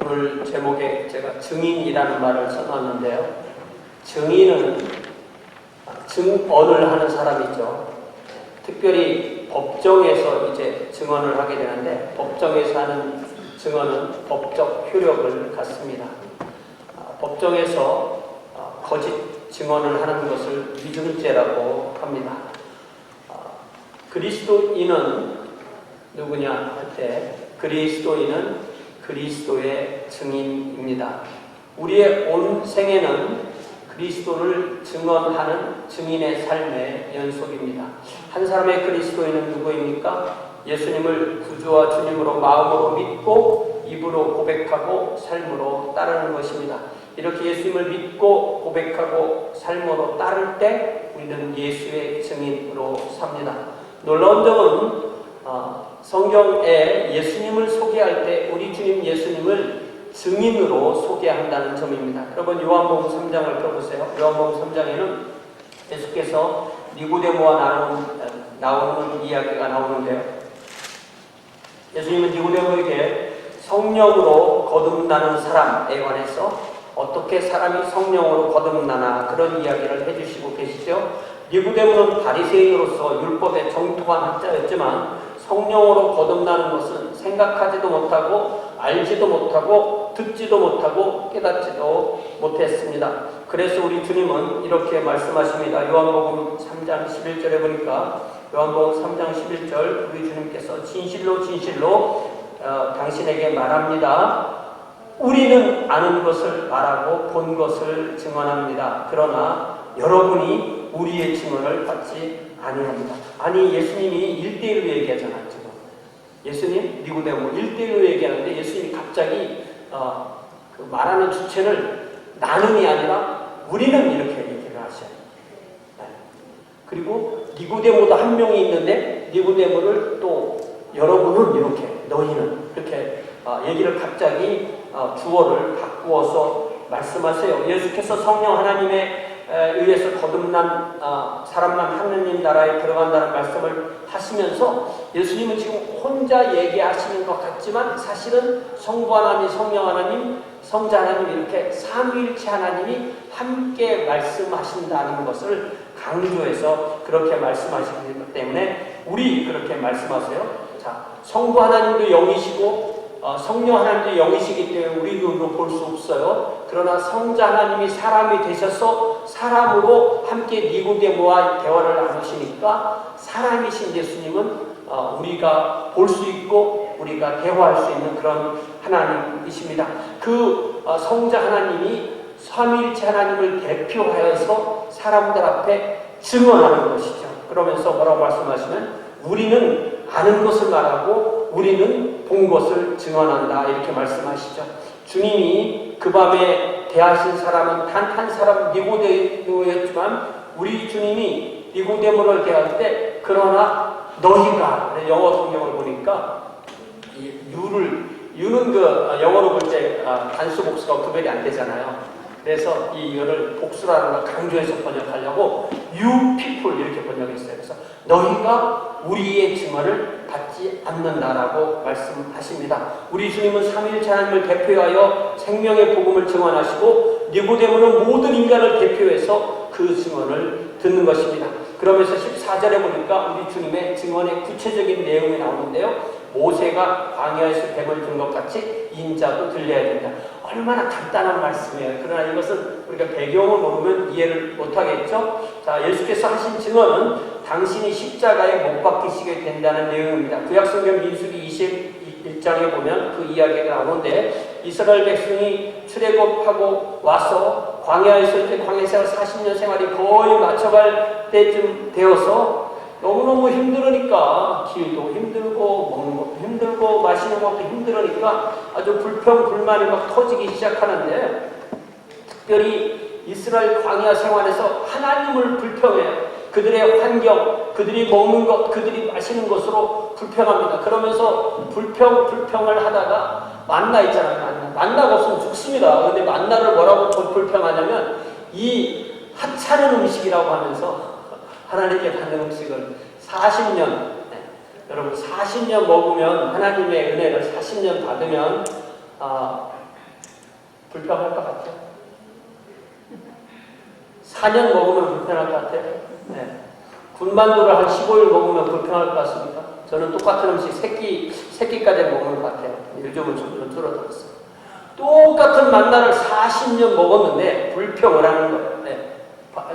오늘 제목에 제가 증인이라는 말을 써놨는데요. 증인은 증언을 하는 사람이죠. 특별히 법정에서 이제 증언을 하게 되는데, 법정에서 하는 증언은 법적 효력을 갖습니다. 법정에서 거짓 증언을 하는 것을 위증죄라고 합니다. 그리스도인은 누구냐 할 때, 그리스도인은 그리스도의 증인입니다. 우리의 온 생애는 그리스도를 증언하는 증인의 삶의 연속입니다. 한 사람의 그리스도인은 누구입니까? 예수님을 구주와 주님으로 마음으로 믿고 입으로 고백하고 삶으로 따르는 것입니다. 이렇게 예수님을 믿고 고백하고 삶으로 따를 때 우리는 예수의 증인으로 삽니다. 놀라운 점은 성경에 예수님을 소개할 때 우리 주님 예수님을 증인으로 소개한다는 점입니다. 여러분 요한복음 3장을 펴보세요. 요한복음 3장에는 예수께서 니고데모와 나오는 이야기가 나오는데요. 예수님은 니고데모에게 성령으로 거듭나는 사람에 관해서 어떻게 사람이 성령으로 거듭나나 그런 이야기를 해주시고 계시죠. 니고데모는 바리새인으로서 율법의 정통한 학자였지만 성령으로 거듭나는 것은 생각하지도 못하고 알지도 못하고 듣지도 못하고 깨닫지도 못했습니다. 그래서 우리 주님은 이렇게 말씀하십니다. 요한복음 3장 11절에 보니까 요한복음 3장 11절 우리 주님께서 진실로 진실로 당신에게 말합니다. 우리는 아는 것을 말하고 본 것을 증언합니다. 그러나 여러분이 우리의 증언을 받지 아니합니다. 아니 예수님이 1대1로 얘기하잖아요. 지금 예수님 니고데모 1대1로 얘기하는데 예수님이 갑자기 그 말하는 주체를 나는이 아니라 우리는 이렇게 얘기를 하셔요. 그리고 니고데모도 한 명이 있는데 니고데모를 또 여러분은 이렇게 너희는 이렇게 얘기를 갑자기 주어를 바꾸어서 말씀하세요. 예수께서 성령 하나님의 의해서 거듭난 사람만 하느님 나라에 들어간다는 말씀을 하시면서 예수님은 지금 혼자 얘기하시는 것 같지만 사실은 성부 하나님, 성령 하나님, 성자 하나님 이렇게 삼위일체 하나님이 함께 말씀하신다는 것을 강조해서 그렇게 말씀하시기 때문에 우리 그렇게 말씀하세요. 자, 성부 하나님도 영이시고 성령 하나님도 영이시기 때문에 우리 눈으로 볼 수 없어요. 그러나 성자 하나님이 사람이 되셔서 사람으로 함께 니고데모와 대화를 나누시니까 사람이신 예수님은 우리가 볼 수 있고 우리가 대화할 수 있는 그런 하나님이십니다. 그 성자 하나님이 삼위일체 하나님을 대표하여서 사람들 앞에 증언하는 것이죠. 그러면서 뭐라고 말씀하시면 우리는 아는 것을 말하고 우리는 본 것을 증언한다 이렇게 말씀하시죠. 주님이 그 밤에 대하신 사람은 단 한 사람 니고데모였지만 우리 주님이 니고데모를 대할 때 그러나 너희가 영어 성경을 보니까 유는 그 영어로 볼 때 단수 복수가 구별이 안 되잖아요. 그래서 이 이거를 복수라는 걸 강조해서 번역하려고 you people 이렇게 번역했어요. 그래서 너희가 우리의 증언을 받지 않는다라고 말씀하십니다. 우리 주님은 삼위일체 하나님을 대표하여 생명의 복음을 증언하시고 니고데모는 모든 인간을 대표해서 그 증언을 듣는 것입니다. 그러면서 14절에 보니까 우리 주님의 증언의 구체적인 내용이 나오는데요. 모세가 광야에서 뱀을 든 것 같이 인자도 들려야 된다. 얼마나 간단한 말씀이에요. 그러나 이것은 우리가 배경을 모르면 이해를 못하겠죠. 자, 예수께서 하신 증언은 당신이 십자가에 못 박히시게 된다는 내용입니다. 구약성경 민수기 21장에 보면 그 이야기가 나오는데 이스라엘 백성이 출애굽하고 와서 광야에서 이렇게 광야생활 40년 생활이 거의 맞춰갈 때쯤 되어서 너무너무 힘들으니까 길도 힘들고 먹는 것도 힘들고 마시는 것도 힘들으니까 아주 불평불만이 막 터지기 시작하는데 특별히 이스라엘 광야 생활에서 하나님을 불평해요. 그들의 환경, 그들이 먹는 것, 그들이 마시는 것으로 불평합니다. 그러면서 불평을 하다가 만나 있잖아요. 만나가 없으면 죽습니다. 그런데 만나를 뭐라고 불평하냐면 이 하찮은 음식이라고 하면서 하나님께 받는 음식을 40년 여러분 40년 먹으면 하나님의 은혜를 40년 받으면 불평할 것 같아요? 4년 먹으면 불평할 것 같아요? 네. 군만두를 한 15일 먹으면 불평할 것 같습니까? 저는 똑같은 음식 새끼까지 먹는 것 같아요. 요즘은 좀 줄어들었어요. 똑같은 만나를 40년 먹었는데 불평을 하는 거예요. 네.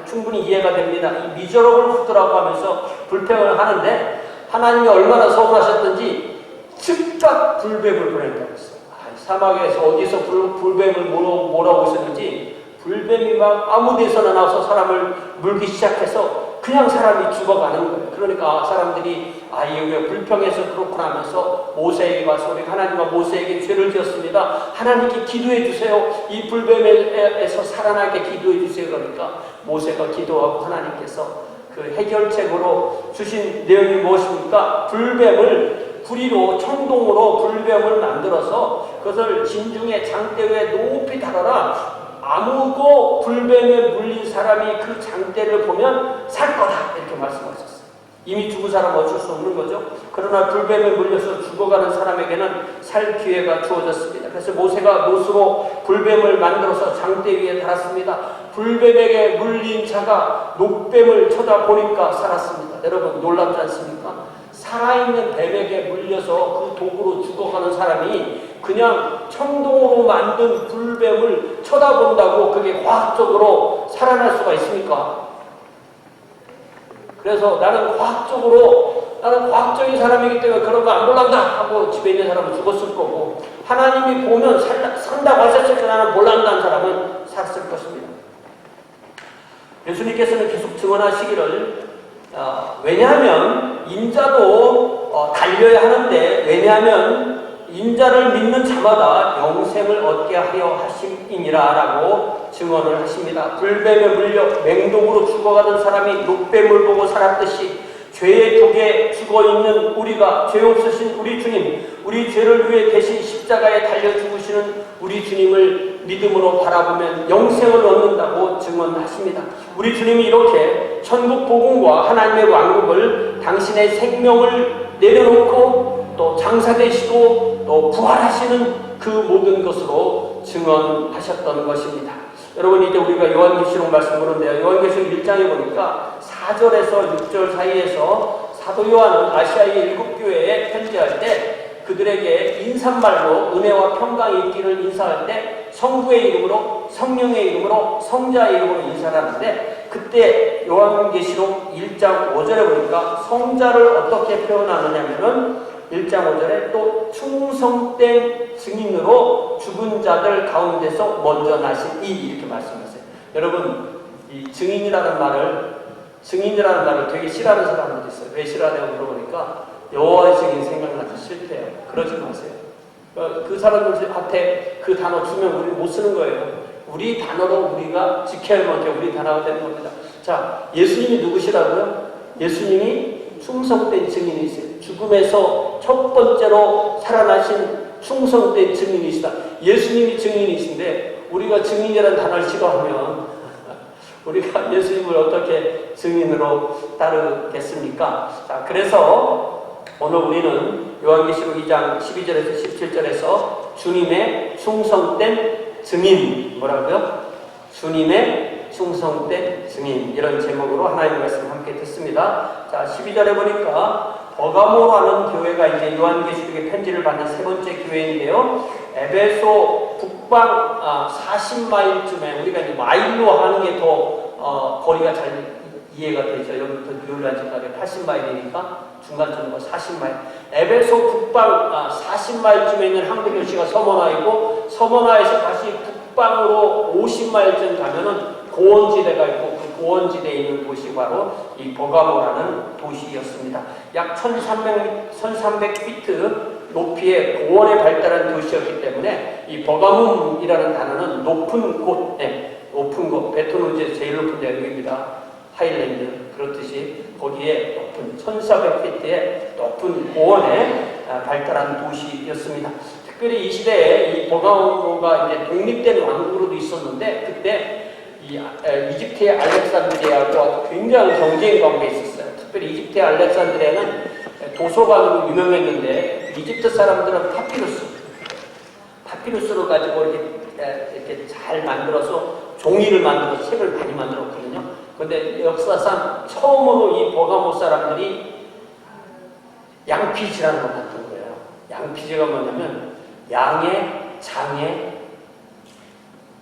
충분히 이해가 됩니다. 이 미저러블 푸드라고 하면서 불평을 하는데 하나님이 얼마나 서운하셨던지 즉각 불뱀을 보낸다고 했어요. 사막에서 어디서 불뱀을 몰아오고 있었는지 불뱀이 막 아무 데서나 나와서 사람을 물기 시작해서 그냥 사람이 죽어가는 거예요. 그러니까 사람들이 이게 불평해서 그렇구나 하면서 모세에게 와서 우리 하나님과 모세에게 죄를 지었습니다. 하나님께 기도해 주세요. 이 불뱀에서 살아나게 기도해 주세요. 그러니까 모세가 기도하고 하나님께서 그 해결책으로 주신 내용이 무엇입니까? 불뱀을 구리로 청동으로 불뱀을 만들어서 그것을 진중에 장대 위에 높이 달아라. 아무도 불뱀에 물린 사람이 그 장대를 보면 살 거다 이렇게 말씀하셨어요. 이미 죽은 사람은 어쩔 수 없는 거죠. 그러나 불뱀에 물려서 죽어가는 사람에게는 살 기회가 주어졌습니다. 그래서 모세가 노수로 불뱀을 만들어서 장대 위에 달았습니다. 불뱀에게 물린 자가 녹뱀을 쳐다보니까 살았습니다. 여러분 놀랍지 않습니까? 살아있는 뱀에게 물려서 그 독으로 죽어가는 사람이 그냥 청동으로 만든 불뱀을 쳐다본다고 그게 과학적으로 살아날 수가 있습니까? 그래서 나는 과학적인 사람이기 때문에 그런 거 안 몰란다 하고 집에 있는 사람은 죽었을 거고 하나님이 보면 산다고 하셨을 때 나는 몰란다는 사람은 살았을 것입니다. 예수님께서는 계속 증언하시기를 왜냐하면 인자도 달려야 하는데 왜냐하면 인자를 믿는 자마다 영생을 얻게 하려 하심이니라 라고 증언을 하십니다. 불뱀에 물려 맹독으로 죽어가던 사람이 녹뱀을 보고 살았듯이 죄의 독에 죽어있는 우리가 죄 없으신 우리 주님, 우리 죄를 위해 대신 십자가에 달려 죽으시는 우리 주님을 믿음으로 바라보면 영생을 얻는다고 증언하십니다. 우리 주님이 이렇게 천국 복음과 하나님의 왕국을 당신의 생명을 내려놓고 또 장사되시고 또 부활하시는 그 모든 것으로 증언하셨던 것입니다. 여러분 이제 우리가 요한계시록 말씀 보는데요. 요한계시록 1장에 보니까 4절에서 6절 사이에서 사도 요한은 아시아의 7교회에 편지할 때 그들에게 인사말로 은혜와 평강이 있기를 인사할 때 성부의 이름으로 성령의 이름으로 성자의 이름으로 인사를 하는데 그때 요한계시록 1장 5절에 보니까 성자를 어떻게 표현하느냐면은 1장 5절에 또 충성된 증인으로 죽은 자들 가운데서 먼저 나신 이렇게 말씀하세요. 여러분 이 증인이라는 말을 되게 싫어하는 사람들이 있어요. 왜 싫어하냐고 물어보니까 여호와의 증인 생각나서 싫대요. 그러지 마세요. 그 사람들한테 그 단어 주면 우리 못 쓰는 거예요. 우리 단어로 우리가 지켜야 할 게 우리 단어가 되는 겁니다. 자, 예수님이 누구시라고요? 예수님이 충성된 증인이세요. 죽음에서 첫 번째로 살아나신 충성된 증인이시다. 예수님이 증인이신데 우리가 증인이라는 단어를 싫어하면 우리가 예수님을 어떻게 증인으로 따르겠습니까? 자, 그래서 오늘 우리는 요한계시록 2장 12절에서 17절에서 주님의 충성된 증인 뭐라고요? 주님의 충성된 증인 이런 제목으로 하나님의 말씀을 함께 듣습니다. 자, 12절에 보니까 버가모라는 교회가 이제 요한계시록의 편지를 받는 세 번째 교회인데요. 에베소 북방 40마일쯤에 우리가 이제 마일로 하는 게 더 거리가 잘 이해가 되죠. 여기부터 뉴올리언스까지 80마일이니까 중간쯤으로 40마일. 에베소 북방 40마일쯤에 있는 한국 도시가 서머나이고 서머나에서 다시 북방으로 50마일쯤 가면은 고원지대가 있고 그 고원지대에 있는 도시 바로 이 버가모라는 도시였습니다. 약 1300피트 높이의 고원에 발달한 도시였기 때문에 이 버가문이라는 단어는 높은 곳, 높은 곳, 베토누즈에서 제일 높은 데가 여기입니다. 하일랜드 그렇듯이 거기에 높은 1400피트의 높은 고원에 발달한 도시였습니다. 특별히 이 시대에 이 버가모가 이제 독립된 왕국으로도 있었는데 그때 이 이집트의 알렉산드리아하고 굉장히 경쟁 관계에 있었어요. 특별히 이집트의 알렉산드리아는 도서관으로 유명했는데 이집트 사람들은 파피루스를 가지고 이렇게 이렇게 잘 만들어서 종이를 만들어서 책을 많이 만들었거든요. 그런데 역사상 처음으로 이 버가모 사람들이 양피지라는 걸 만든 거예요. 양피지가 뭐냐면 양의 장에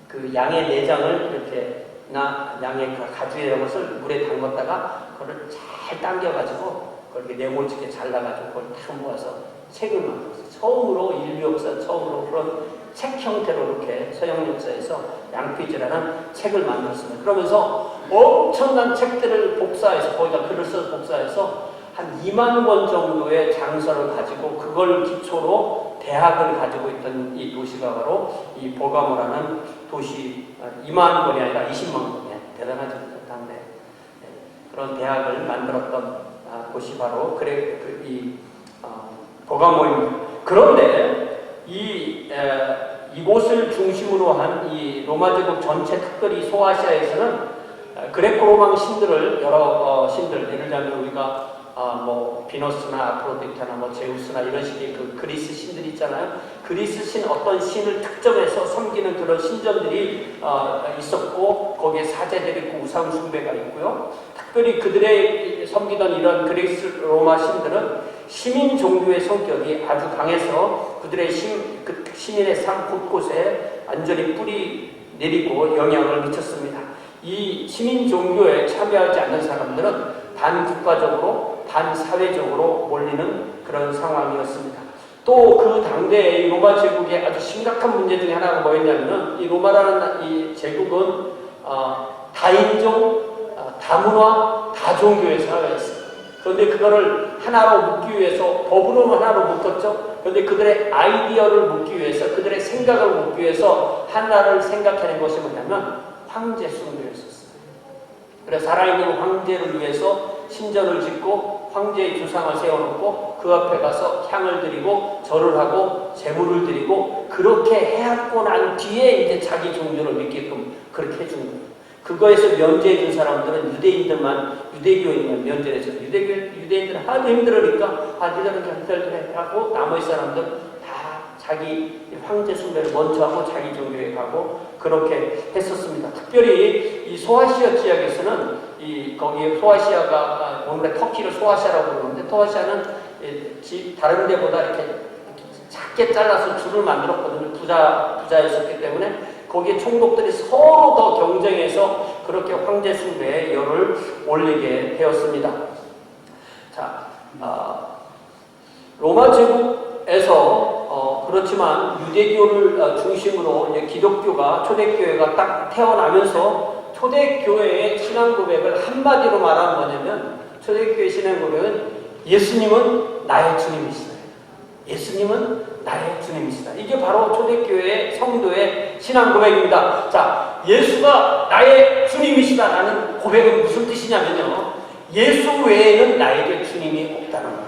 그 양의 내장을 이렇게 양의 그 가죽 이런 것을 물에 담갔다가 그걸 잘 당겨가지고 그렇게 네모지게 잘라가지고 그걸 탁 모아서 책을 만들었어요. 처음으로 인류 역사 처음으로 그런 책 형태로 이렇게 서양 역사에서 양피지라는 책을 만들었습니다. 그러면서 엄청난 책들을 복사해서 거기다 글을 써서 복사해서 한 2만 권 정도의 장서를 가지고 그걸 기초로 대학을 가지고 있던 이 도시가 바로 이 버가모라는 도시 2만 권이 아니라 20만 권이에요. 대단하죠. 당대 그런 대학을 만들었던 곳이 바로 버가모입니다. 그런데 이곳을 중심으로 한 이 로마 제국 전체 특별히 소아시아에서는 그레코로망 신들을 여러 신들 예를 들면 우리가 뭐 비너스나 아프로디테나 뭐 제우스나 이런 식의 그 그리스 신들이 있잖아요. 그리스 신 어떤 신을 특정해서 섬기는 그런 신전들이 있었고 거기에 사제들이 있고 우상 숭배가 있고요. 특별히 그들의 섬기던 이런 그리스 로마 신들은 시민 종교의 성격이 아주 강해서 그들의 그 시민의 삶 곳곳에 완전히 뿌리 내리고 영향을 미쳤습니다. 이 시민 종교에 참여하지 않는 사람들은 반국가적으로 반사회적으로 몰리는 그런 상황이었습니다. 또 그 당대의 로마 제국의 아주 심각한 문제 중에 하나가 뭐였냐면은 이 로마라는 이 제국은 다인종, 다문화, 다종교의 사회였어요. 그런데 그거를 하나로 묶기 위해서 법으로는 하나로 묶었죠. 그런데 그들의 아이디어를 묶기 위해서 그들의 생각을 묶기 위해서 하나를 생각하는 것이 뭐냐면 황제 숭배였었어요. 그래서 살아있는 황제를 위해서 신전을 짓고 황제의 주상을 세워놓고 그 앞에 가서 향을 드리고 절을 하고 제물을 드리고 그렇게 해왔고 난 뒤에 이제 자기 종교를 믿게끔 그렇게 해준 거예요. 그거에서 면제해준 사람들은 유대교인만 면제를 해서 유대인들은 하도 힘들으니까 니들은 힘들게 하고 나머지 사람들 다 자기 황제 숭배를 먼저 하고 자기 종교에 가고 그렇게 했었습니다. 특별히 이 소아시아 지역에서는 거기 소아시아가 오늘의 터키를 소아시아라고 부르는데 소아시아는 다른 데보다 이렇게 작게 잘라서 줄을 만들었거든요. 부자였었기 때문에 거기에 총독들이 서로 더 경쟁해서 그렇게 황제 숭배에 열을 올리게 되었습니다. 자, 로마 제국에서 그렇지만 유대교를 중심으로 이제 기독교가 초대교회가 딱 태어나면서 초대교회의 신앙 고백을 한마디로 말하면 뭐냐면 초대교회 신앙 고백은 예수님은 나의 주님이시다. 예수님은 나의 주님이시다. 이게 바로 초대교회의 성도의 신앙 고백입니다. 자, 예수가 나의 주님이시다라는 고백은 무슨 뜻이냐면요. 예수 외에는 나에게 주님이 없다는 거예요.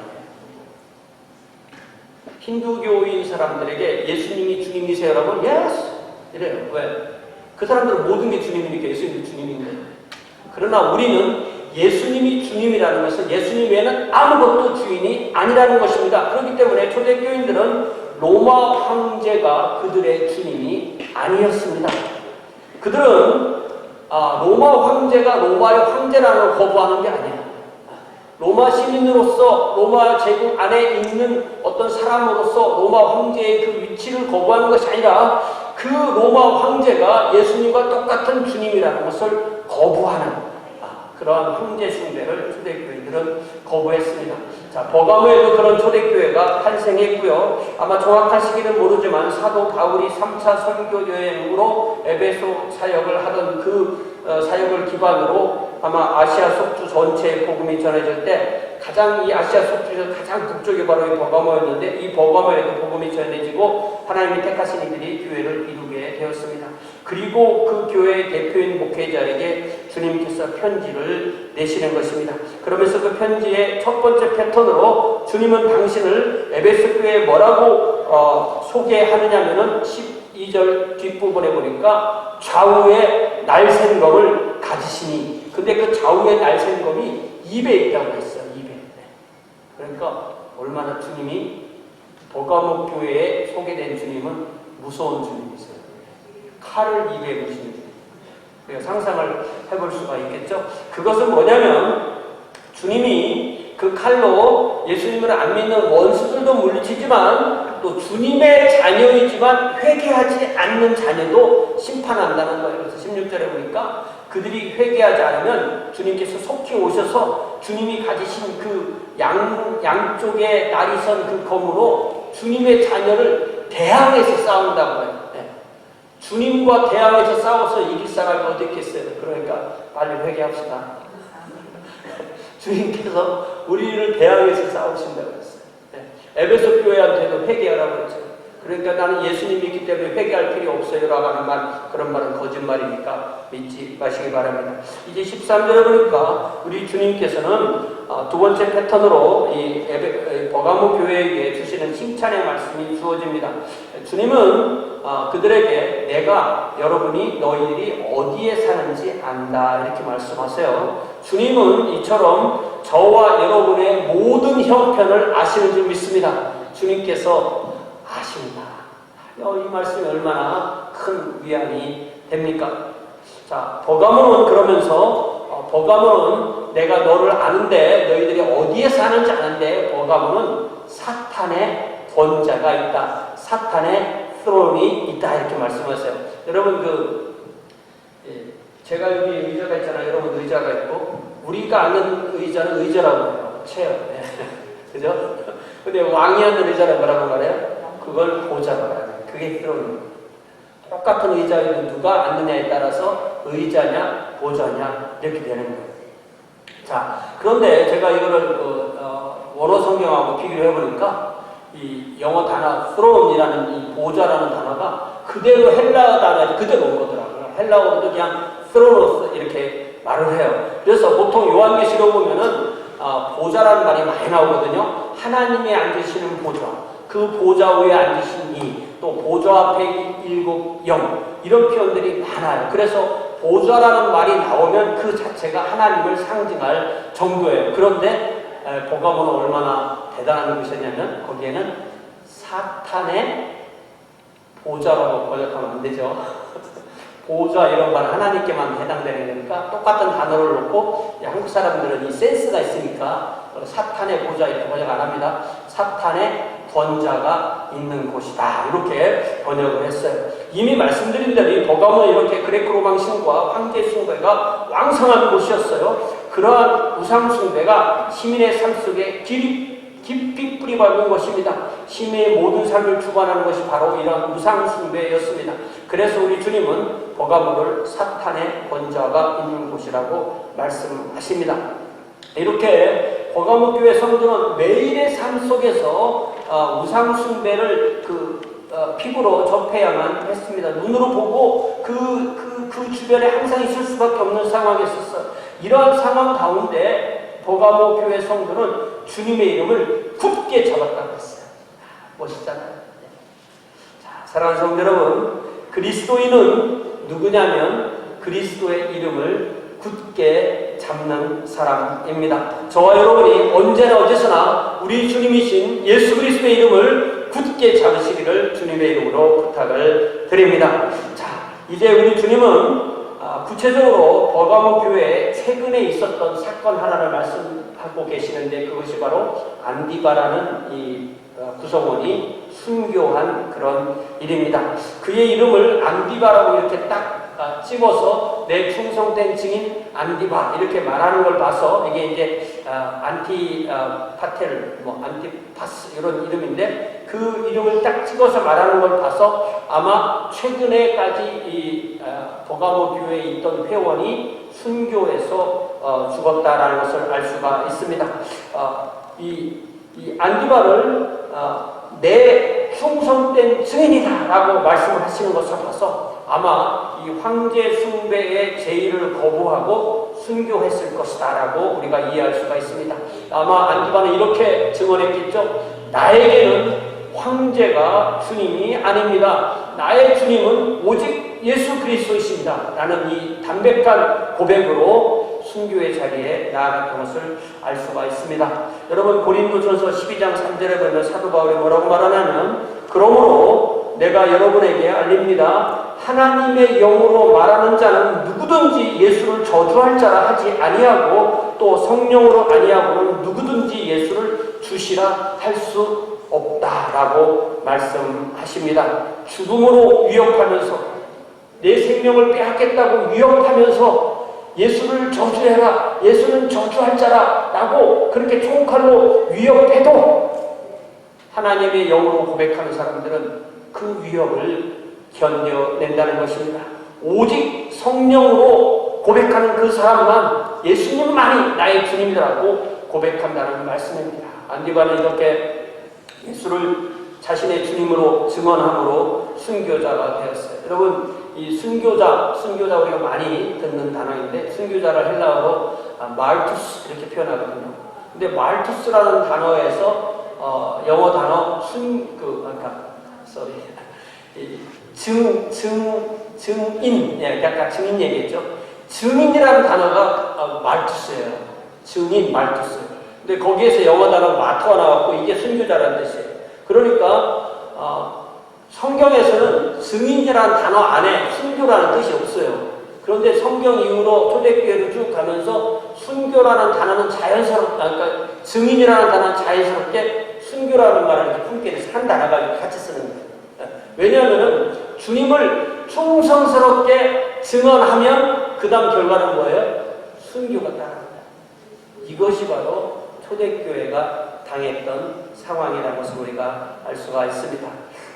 힌두교인 사람들에게 예수님이 주님이세요라고 예스 이래요. 왜? 그 사람들은 모든 게 주님이니까 예수님이 주님인데. 그러나 우리는 예수님이 주님이라는 것은 예수님 외에는 아무것도 주인이 아니라는 것입니다. 그렇기 때문에 초대교인들은 로마 황제가 그들의 주님이 아니었습니다. 그들은 로마 황제가 로마의 황제라는 걸 거부하는 게 아니에요. 로마 시민으로서 로마 제국 안에 있는 어떤 사람으로서 로마 황제의 그 위치를 거부하는 것이 아니라 그 로마 황제가 예수님과 똑같은 주님이라는 것을 거부하는 그러한 황제 숭배를 초대교회들은 거부했습니다. 자, 버가모에도 그런 초대교회가 탄생했고요. 아마 정확한 시기는 모르지만 사도 바울이 3차 선교 여행으로 에베소 사역을 하던 그 사역을 기반으로 아마 아시아 속주 전체에 복음이 전해질 때 가장 이 아시아 속주에서 가장 북쪽이 바로 이 버가모였는데 이 버가모에도 복음이 전해지고 하나님이 택하신 이들이 교회를 이루게 되었습니다. 그리고 그 교회의 대표인 목회자에게 주님께서 편지를 내시는 것입니다. 그러면서 그 편지의 첫 번째 패턴으로 주님은 당신을 에베소 교회에 뭐라고 소개하느냐면은 12절 뒷부분에 보니까 좌우에 날쌘검을 가지시니 근데 그 좌우에 날쌘검이 입에 있다고 했어요. 입에. 그러니까 얼마나 주님이 버가모 교회에 소개된 주님은 무서운 주님이세요. 칼을 입에 무시는 거예요. 상상을 해볼 수가 있겠죠. 그것은 뭐냐면 주님이 그 칼로 예수님을 안 믿는 원수들도 물리치지만 또 주님의 자녀이지만 회개하지 않는 자녀도 심판한다는 거예요. 그래서 16절에 보니까 그들이 회개하지 않으면 주님께서 속히 오셔서 주님이 가지신 그 양쪽에 날이 선 그 검으로 주님의 자녀를 대항해서 싸운다고 해요. 네. 주님과 대항해서 싸워서 이길 사람이 어디 있겠어요. 그러니까 빨리 회개합시다. 주님께서 우리를 대항해서 싸우신다고 했어요. 네. 에베소 교회한테도 회개하라고 했죠. 그러니까 나는 예수님 믿기 때문에 회개할 필요 없어요 라고 하는 말, 그런 말은 거짓말이니까 믿지 마시기 바랍니다. 이제 13절에 보니까 우리 주님께서는 두 번째 패턴으로 이 버가모 교회에게 주시는 칭찬의 말씀이 주어집니다. 주님은 그들에게 내가 여러분이 너희들이 어디에 사는지 안다 이렇게 말씀하세요. 주님은 이처럼 저와 여러분의 모든 형편을 아시는 줄 믿습니다. 주님께서 아십니다. 이 말씀이 얼마나 큰 위안이 됩니까? 자, 버가모는 그러면서 버가모는 내가 너를 아는데 너희들이 어디에 사는지 아는데 버가모는 사탄의 권자가 있다. 사탄의 스론이 있다 이렇게 말씀하세요. 여러분 제가 여기 의자가 있잖아요. 여러분 의자가 있고 우리가 아는 의자는 의자라고 해요. 체어. 네. 그죠? 근데 왕이 앉는 의자는 뭐라고 말해요? 그걸 보자고 말해요. 그게 스론입니다. 똑같은 의자에 누가 앉느냐에 따라서 의자냐 보좌냐 이렇게 되는 거예요. 자, 그런데 제가 이거를 원어 성경하고 비교를 해보니까 이 영어 단어 throne이라는 이 보좌라는 단어가 그대로 헬라어 단어에 그대로 온 거더라고요. 헬라어로도 그냥 thronos 이렇게 말을 해요. 그래서 보통 요한계시록 보면은 보좌라는 말이 많이 나오거든요. 하나님이 앉으시는 보좌, 그 보좌 위에 앉으신 이, 또 보좌 앞에 일곱 영, 이런 표현들이 많아요. 그래서 보좌라는 말이 나오면 그 자체가 하나님을 상징할 정도예요. 그런데 버가모는 얼마나 대단한 것이었냐면 거기에는 사탄의 보좌라고 번역하면 안 되죠. 보좌 이런 건 하나님께만 해당되는 거니까 똑같은 단어를 놓고 한국 사람들은 이 센스가 있으니까 사탄의 보좌 이렇게 번역 안 합니다. 사탄의 권자가 있는 곳이다 이렇게 번역을 했어요. 이미 말씀드린 대로 이 버가모는 이렇게 그레코 로마 신과 황제 숭배가 왕성한 곳이었어요. 그러한 우상 숭배가 시민의 삶 속에 깊이 뿌리박은 것입니다. 시민의 모든 삶을 주관하는 것이 바로 이런 우상 숭배였습니다. 그래서 우리 주님은 버가모를 사탄의 권자가 있는 곳이라고 말씀하십니다. 이렇게 버가모 교회 성도는 매일의 삶 속에서 우상 숭배를 피부로 접해야만 했습니다. 눈으로 보고 그 주변에 항상 있을 수밖에 없는 상황에 있었어요. 이러한 상황 가운데 버가모 교회 성도는 주님의 이름을 굳게 잡았다고 했어요. 멋있잖아요. 자, 사랑하는 성도 여러분, 그리스도인은 누구냐면 그리스도의 이름을 굳게 잡는 사람입니다. 저와 여러분이 언제나 어디서나 우리 주님이신 예수 그리스도의 이름을 굳게 잡으시기를 주님의 이름으로 부탁을 드립니다. 자, 이제 우리 주님은 구체적으로 버가모 교회에 최근에 있었던 사건 하나를 말씀하고 계시는데 그것이 바로 안디바라는 이 구성원이 순교한 그런 일입니다. 그의 이름을 안디바라고 이렇게 딱 찍어서 내 충성된 증인 안디바 이렇게 말하는 걸 봐서 이게 이제 안티파텔, 안티파스 이런 이름인데 그 이름을 딱 찍어서 말하는 걸 봐서 아마 최근에까지 이 버가모 교회에 있던 회원이 순교해서 죽었다라는 것을 알 수가 있습니다. 이 안디바를 내 충성된 증인이다라고 말씀을 하시는 것을 봐서 아마 이 황제 숭배의 제의를 거부하고 순교했을 것이다라고 우리가 이해할 수가 있습니다. 아마 안디바는 이렇게 증언했겠죠. 나에게는 황제가 주님이 아닙니다. 나의 주님은 오직 예수 그리스도이십니다. 라는 이 담백한 고백으로 순교의 자리에 나아갔던 것을 알 수가 있습니다. 여러분 고린도전서 12장 3절에 보면 사도 바울이 뭐라고 말하냐면 그러므로 내가 여러분에게 알립니다. 하나님의 영으로 말하는 자는 누구든지 예수를 저주할 자라 하지 아니하고 또 성령으로 아니하고는 누구든지 예수를 주시라 할 수 없다라고 말씀하십니다. 죽음으로 위협하면서 내 생명을 빼앗겠다고 위협하면서 예수를 저주해라, 예수는 저주할 자라 라고 그렇게 총칼로 위협해도 하나님의 영으로 고백하는 사람들은 그 위협을 견뎌낸다는 것입니다. 오직 성령으로 고백하는 그 사람만 예수님만이 나의 주님이라고 고백한다는 말씀입니다. 안디바는 이렇게 예수를 자신의 주님으로 증언함으로 순교자가 되었어요. 여러분, 이 순교자 우리가 많이 듣는 단어인데 순교자를 헬라어로 말투스 이렇게 표현하거든요. 근데 말투스라는 단어에서 영어 단어 증인, 약간 증인 얘기했죠. 증인이라는 단어가 말투스예요. 증인, 말투스. 근데 거기에서 영어 단어 마터가 나왔고 이게 순교자라는 뜻이에요. 그러니까 성경에서는 증인이라는 단어 안에 순교라는 뜻이 없어요. 그런데 성경 이후로 초대교회를 쭉 가면서 순교라는 단어는 그러니까 증인이라는 단어는 자연스럽게 순교라는 말을 이렇게 품게 돼서 한 단어가 같이 쓰는 거예요. 왜냐하면 주님을 충성스럽게 증언하면 그 다음 결과는 뭐예요? 순교가 따릅니다. 이것이 바로 초대교회가 당했던 상황이라는 것을 우리가 알 수가 있습니다.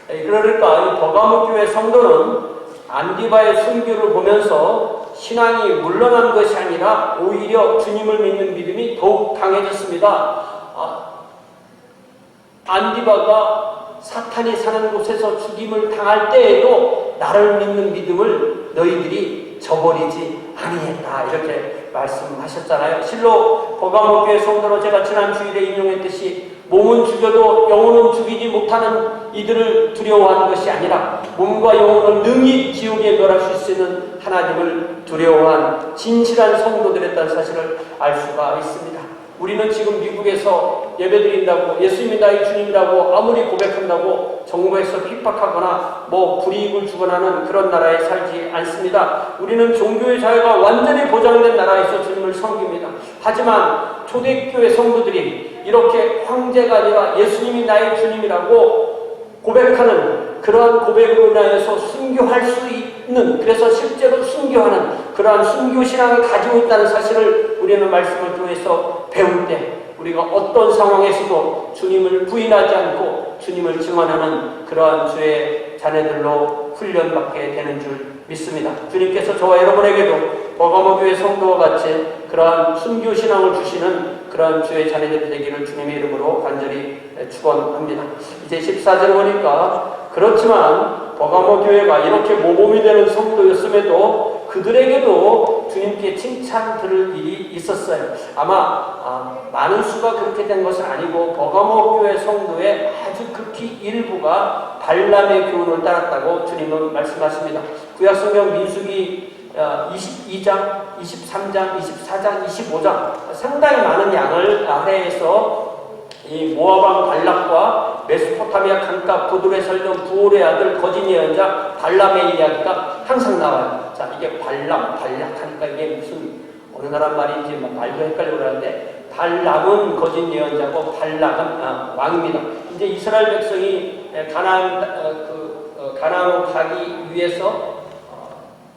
그러니까 이 버가모 교회 성도는 안디바의 순교를 보면서 신앙이 물러난 것이 아니라 오히려 주님을 믿는 믿음이 더욱 강해졌습니다. 안디바가 사탄이 사는 곳에서 죽임을 당할 때에도 나를 믿는 믿음을 너희들이 저버리지 아니했다 이렇게 말씀하셨잖아요. 실로 버가모 교회 성도로 제가 지난 주일에 인용했듯이 몸은 죽여도 영혼은 죽이지 못하는 이들을 두려워하는 것이 아니라 몸과 영혼을 능히 지옥에 멸할 수 있는 하나님을 두려워한 진실한 성도들이었다는 사실을 알 수가 있습니다. 우리는 지금 미국에서 예배드린다고 예수님이 나의 주님이라고 아무리 고백한다고 정부에서 핍박하거나 불이익을 주거나는 그런 나라에 살지 않습니다. 우리는 종교의 자유가 완전히 보장된 나라에서 주님을 섬깁니다. 하지만 초대교회 성도들이 이렇게 황제가 아니라 예수님이 나의 주님이라고 고백하는 그러한 고백으로 인하여서 순교할 수 있는, 그래서 실제로 순교하는 그러한 순교신앙을 가지고 있다는 사실을 우리는 말씀을 통해서 배울 때 우리가 어떤 상황에서도 주님을 부인하지 않고 주님을 증언하는 그러한 주의 자녀들로 훈련받게 되는 줄 믿습니다. 주님께서 저와 여러분에게도 버가모 교회 성도와 같이 그러한 순교신앙을 주시는 그러한 주의 자녀들이 되기를 주님의 이름으로 간절히 축원합니다. 이제 14절 보니까 그렇지만 버가모 교회가 이렇게 모범이 되는 성도였음에도 그들에게도 주님께 칭찬 들을 일이 있었어요. 아마 많은 수가 그렇게 된 것은 아니고 버가모 교회 성도의 아주 극히 일부가 발람의 교훈을 따랐다고 주님은 말씀하십니다. 구약성경 민수기 22장, 23장, 24장, 25장 상당히 많은 양을 아래에서 이 모압왕 발락과 메소포타미아 강가 고들에 살던 부올의 아들 거짓 예언자 발람의 이야기가 항상 나와요. 자, 이게 발람, 발락하니까 이게 무슨 어느 나라 말인지 말도 헷갈리고 그러는데 발람은 거짓 예언자고 발락은 왕입니다. 이제 이스라엘 백성이 가나안으로 가기 위해서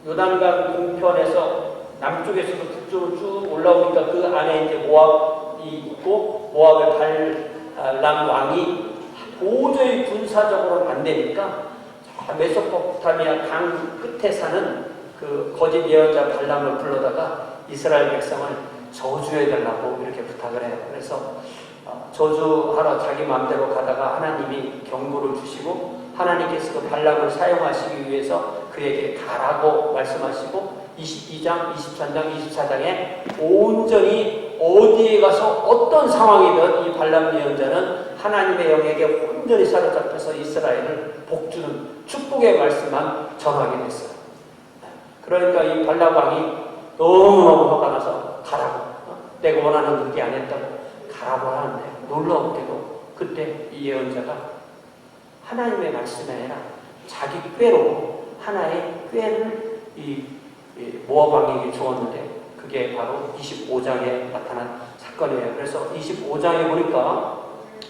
요단강 동편에서 남쪽에서도 북쪽으로 쭉 올라오니까 그 안에 이제 모압이 있고 모압의 발람 왕이 도저히 군사적으로는 안 되니까 메소포타미아 강 끝에 사는 그 거짓 예언자 발람을 불러다가 이스라엘 백성을 저주해달라고 이렇게 부탁을 해요. 그래서 저주하러 자기 마음대로 가다가 하나님이 경고를 주시고 하나님께서 그 발람을 사용하시기 위해서 그에게 가라고 말씀하시고 22장, 23장, 24장에 온전히 어디에 가서 어떤 상황이든 이 발람 예언자는 하나님의 영에게 온전히 사로잡혀서 이스라엘을 복주는 축복의 말씀만 전하게 됐어요. 그러니까 이 발람 왕이 너무너무 화가 나서 가라고, 내가 원하는 그렇게 안 했다고 가라고 하는데 놀라웠게도 그때 이 예언자가 하나님의 말씀이 아니라 자기 꾀로 하나의 꾀를 이 모압 왕에게 주었는데 그게 바로 25장에 나타난 사건이에요. 그래서 25장에 보니까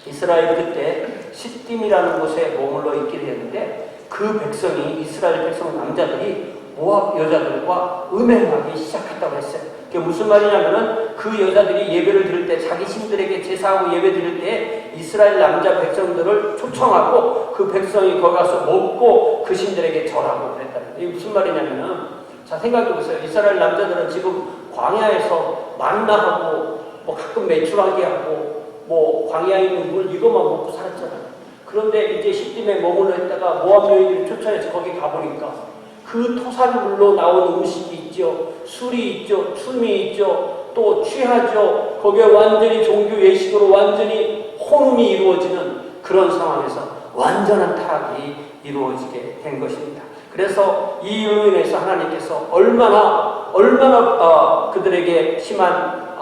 이스라엘 그때 시딤이라는 곳에 머물러 있게 되었는데 그 백성이 이스라엘 백성 남자들이 모압 여자들과 음행하기 시작했다고 했어요. 그게 무슨 말이냐면은 그 여자들이 예배를 드릴 때 자기 신들에게 제사하고 예배 드릴 때 이스라엘 남자 백성들을 초청하고 그 백성이 거기 가서 먹고 그 신들에게 절하고 그랬다는 거예요. 이게 무슨 말이냐면은 자 생각해 보세요. 이스라엘 남자들은 지금 광야에서 만나하고 뭐 가끔 메추라기 하고 뭐 광야에 있는 물 이것만 먹고 살았잖아요. 그런데 이제 시딤에 머물러 있다가 모압 여인들이 초청해서 거기 가보니까 그 토산물로 나온 음식이 있죠. 술이 있죠. 춤이 있죠. 또 취하죠. 거기에 완전히 종교 예식으로 완전히 혼음이 이루어지는 그런 상황에서 완전한 타락이 이루어지게 된 것입니다. 그래서 이 이유로 인해서 하나님께서 얼마나 그들에게 심한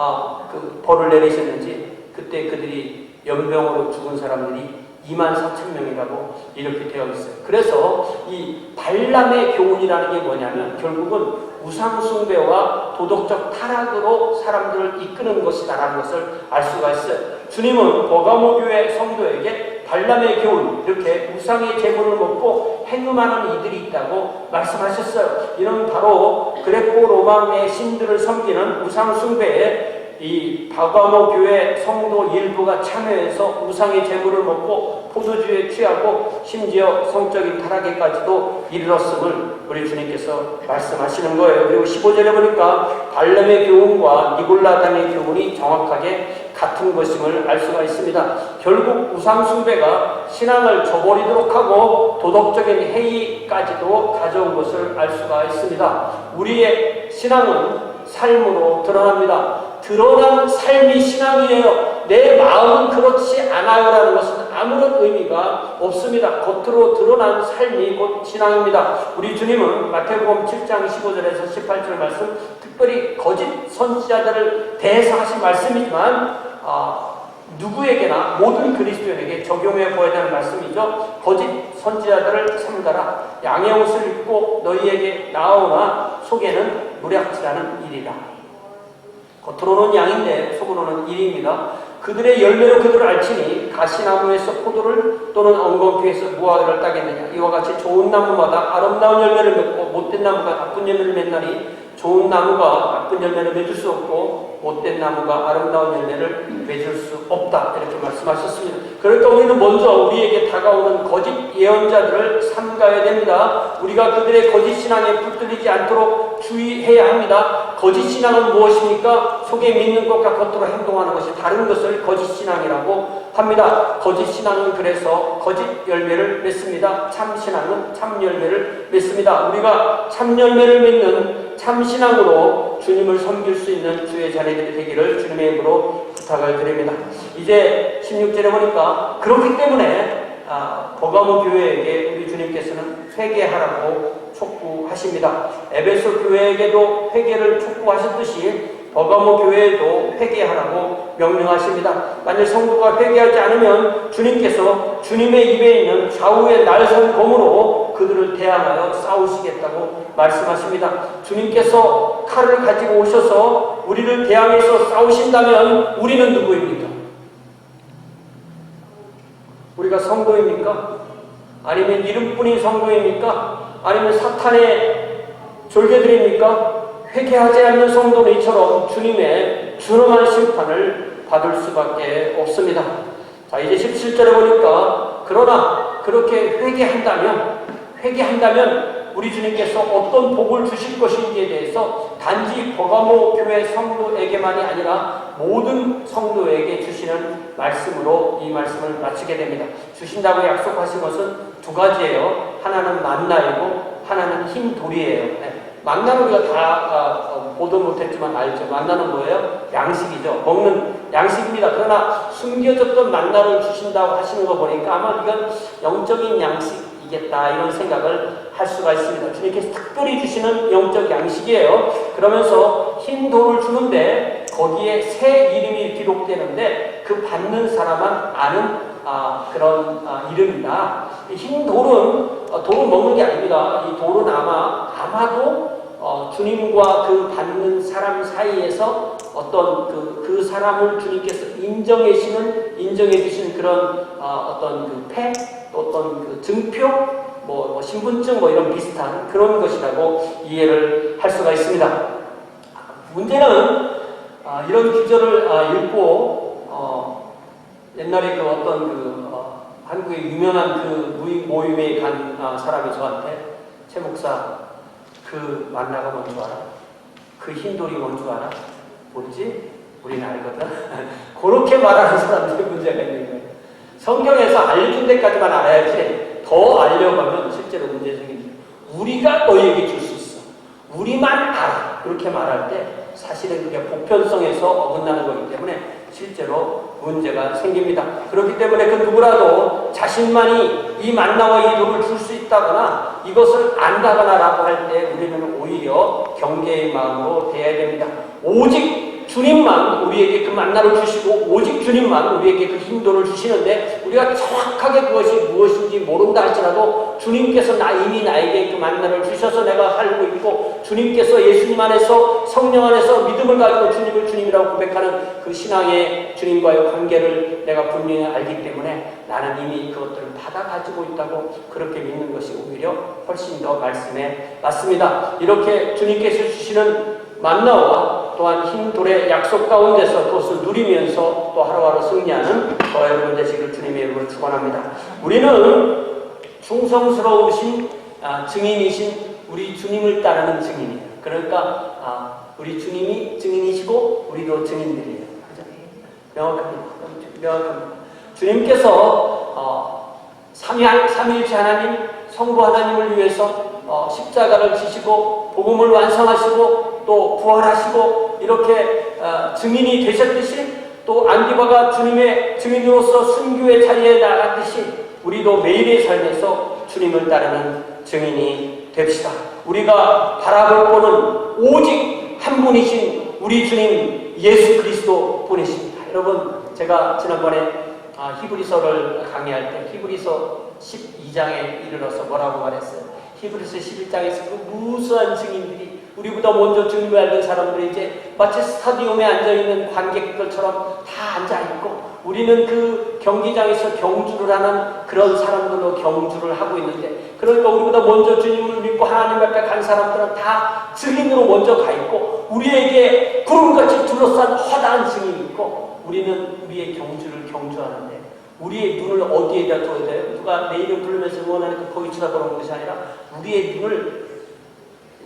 그 벌을 내리셨는지 그때 그들이 연병으로 죽은 사람들이 24,000명이라고 이렇게 되어 있어요. 그래서 이 발람의 교훈이라는 게 뭐냐면 결국은 우상숭배와 도덕적 타락으로 사람들을 이끄는 것이다라는 것을 알 수가 있어요. 주님은 버가모 교회 성도에게 발람의 교훈, 이렇게 우상의 제물을 먹고 행음하는 이들이 있다고 말씀하셨어요. 이는 바로 그레코 로마의 신들을 섬기는 우상숭배에 이 버가모 교회 성도 일부가 참여해서 우상의 제물을 먹고 포도주에 취하고 심지어 성적인 타락에까지도 이르렀음을 우리 주님께서 말씀하시는 거예요. 그리고 15절에 보니까 발람의 교훈과 니골라당의 교훈이 정확하게 같은 것임을 알 수가 있습니다. 결국 우상숭배가 신앙을 저버리도록 하고 도덕적인 해이까지도 가져온 것을 알 수가 있습니다. 우리의 신앙은 삶으로 드러납니다. 드러난 삶이 신앙이에요. 내 마음은 그렇지 않아요라는 것은 아무런 의미가 없습니다. 겉으로 드러난 삶이 곧 신앙입니다. 우리 주님은 마태복음 7장 15절에서 18절 말씀, 특별히 거짓 선지자들을 대해서 하신 말씀이지만 누구에게나 모든 그리스도인에게 적용해 보아야 되는 말씀이죠. 거짓 선지자들을 삼가라. 양의 옷을 입고 너희에게 나오나 속에는 무략질하는 일이라. 겉으로는 양인데 속으로는 일입니다. 그들의 열매로 그들을 알지니 가시나무에서 포도를 또는 엉겅퀴에서 무화과를 따겠느냐. 이와 같이 좋은 나무마다 아름다운 열매를 맺고 못된 나무가 나쁜 열매를 맺나니 좋은 나무가 나쁜 열매를 맺을 수 없고 못된 나무가 아름다운 열매를 맺을 수 없다. 이렇게 말씀하셨습니다. 그러니까 우리는 먼저 우리에게 다가오는 거짓 예언자들을 삼가야 됩니다. 우리가 그들의 거짓 신앙에 붙들리지 않도록 주의해야 합니다. 거짓 신앙은 무엇입니까? 속에 믿는 것과 겉으로 행동하는 것이 다른 것을 거짓 신앙이라고 합니다. 거짓 신앙은 그래서 거짓 열매를 맺습니다. 참 신앙은 참 열매를 맺습니다. 우리가 참 열매를 맺는 참 신앙으로 주님을 섬길 수 있는 주의 자녀들이 되기를 주님의 이름으로 부탁을 드립니다. 이제 16절에 보니까 그렇기 때문에 버가모 교회에게 우리 주님께서는 회개하라고 촉구하십니다. 에베소 교회에게도 회개를 촉구하셨듯이 버가모 교회에도 회개하라고 명령하십니다. 만일 성도가 회개하지 않으면 주님께서 주님의 입에 있는 좌우의 날선 검으로 그들을 대항하여 싸우시겠다고 말씀하십니다. 주님께서 칼을 가지고 오셔서 우리를 대항해서 싸우신다면 우리는 누구입니까? 우리가 성도입니까? 아니면 이름뿐인 성도입니까? 아니면 사탄의 졸개들입니까? 회개하지 않는 성도는 이처럼 주님의 준엄한 심판을 받을 수밖에 없습니다. 자, 이제 17절에 보니까 그러나 그렇게 회개한다면 우리 주님께서 어떤 복을 주실 것인지에 대해서 단지 버가모 교회 성도에게만이 아니라 모든 성도에게 주시는 말씀으로 이 말씀을 마치게 됩니다. 주신다고 약속하신 것은 두 가지예요. 하나는 만나이고 하나는 흰 돌이에요. 만나는 우리가 다 보도 못했지만 알죠. 만나는 뭐예요? 양식이죠. 먹는 양식입니다. 그러나 숨겨졌던 만나를 주신다고 하시는 거 보니까 아마 이건 영적인 양식이겠다 이런 생각을 할 수가 있습니다. 주님께서 특별히 주시는 영적 양식이에요. 그러면서 흰 돌을 주는데 거기에 새 이름이 기록되는데 그 받는 사람만 아는 그런 이름이다. 흰 돌은 돌을 먹는 게 아닙니다. 이 돌은 아마도 주님과 그 받는 사람 사이에서 어떤 그 사람을 주님께서 인정해 주시는 그런 어떤 그 패, 또 어떤 그 증표, 신분증 이런 비슷한 그런 것이라고 이해를 할 수가 있습니다. 문제는 이런 구절을 읽고 옛날에 그 어떤 한국의 유명한 그 모임에 간 사람이 저한테 최 목사 그 만나가 뭔 줄 알아? 그 흰 돌이 뭔 줄 알아? 뭔지? 우리는 알거든. 그렇게 말하는 사람들이 문제가 있는 거예요. 성경에서 알려준 데까지만 알아야지 더 알려가면 실제로 문제 생깁니다. 우리가 너에게 줄 수 있어. 우리만 알아. 그렇게 말할 때 사실은 그게 보편성에서 어긋나는 거기 때문에 실제로 문제가 생깁니다. 그렇기 때문에 그 누구라도 자신만이 이 만나와 이 돌을 줄 수 있다거나 이것을 안다거나라고 할 때 우리는 오히려 경계의 마음으로 대해야 됩니다. 오직 주님만 우리에게 그 만나를 주시고 오직 주님만 우리에게 그 힘도를 주시는데 우리가 정확하게 그것이 무엇인지 모른다 할지라도 주님께서 이미 나에게 그 만나를 주셔서 내가 살고 있고 주님께서 예수님 안에서 성령 안에서 믿음을 가지고 주님을 주님이라고 고백하는 그 신앙의 주님과의 관계를 내가 분명히 알기 때문에 나는 이미 그것들을 받아 가지고 있다고 그렇게 믿는 것이 오히려 훨씬 더 말씀에 맞습니다. 이렇게 주님께서 주시는 만나와 또한 흰 돌의 약속 가운데서 그것을 누리면서 또 하루하루 승리하는 저와 여러분 되시기를 주님의 이름으로 축원합니다. 우리는 충성스러우신 증인이신 우리 주님을 따르는 증인이에요. 그러니까 우리 주님이 증인이시고 우리도 증인들이에요. 그죠? 명확합니다. 주님께서 삼위일체 하나님, 성부 하나님을 위해서 십자가를 지시고 복음을 완성하시고 또 부활하시고 이렇게 증인이 되셨듯이 또 안디바가 주님의 증인으로서 순교의 자리에 나갔듯이 우리도 매일의 삶에서 주님을 따르는 증인이 됩시다. 우리가 바라볼 분은 오직 한 분이신 우리 주님 예수 그리스도 분이십니다. 여러분, 제가 지난번에 히브리서를 강의할 때 히브리서 12장에 이르러서 뭐라고 말했어요? 히브리서 11장에서 그 무수한 증인들이 우리보다 먼저 주님을 알던 사람들이 이제 마치 스타디움에 앉아있는 관객들처럼 다 앉아있고 우리는 그 경기장에서 경주를 하는 그런 사람들로 경주를 하고 있는데 그러니까 우리보다 먼저 주님을 믿고 하나님 앞에 간 사람들은 다 증인으로 먼저 가 있고 우리에게 구름같이 둘러싼 허다한 증인이 있고 우리는 우리의 경주를 경주하는데 우리의 눈을 어디에다 둬야 돼요? 누가 내 이름 부르면서 응원하니까 거기 쳐다보는 것이 아니라 우리의 눈을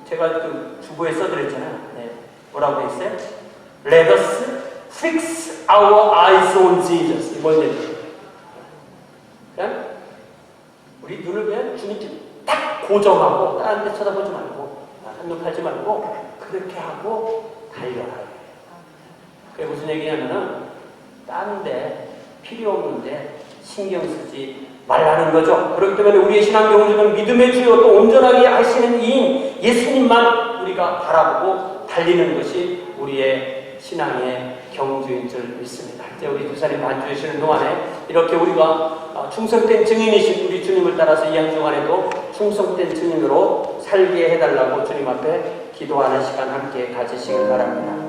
제가 그 주보에 써드렸잖아요. 네. 뭐라고 돼 있어요? Let us fix our eyes on Jesus. 뭔 얘기예요? 그냥 우리 눈을 그냥 주님께 딱 고정하고 다른 데 쳐다보지 말고 한눈 팔지 말고 그렇게 하고 달려라. 그게 무슨 얘기냐면은 딴 데 필요 없는데 신경 쓰지 말라는 거죠. 그렇기 때문에 우리의 신앙 경주는 믿음의 주요 또 온전하게 하시는 이인 예수님만 우리가 바라보고 달리는 것이 우리의 신앙의 경주인 줄 믿습니다. 이제 우리 두사님 반주해 주시는 동안에 이렇게 우리가 충성된 증인이신 우리 주님을 따라서 이 한 주간에도 충성된 증인으로 살게 해달라고 주님 앞에 기도하는 시간 함께 가지시길 바랍니다.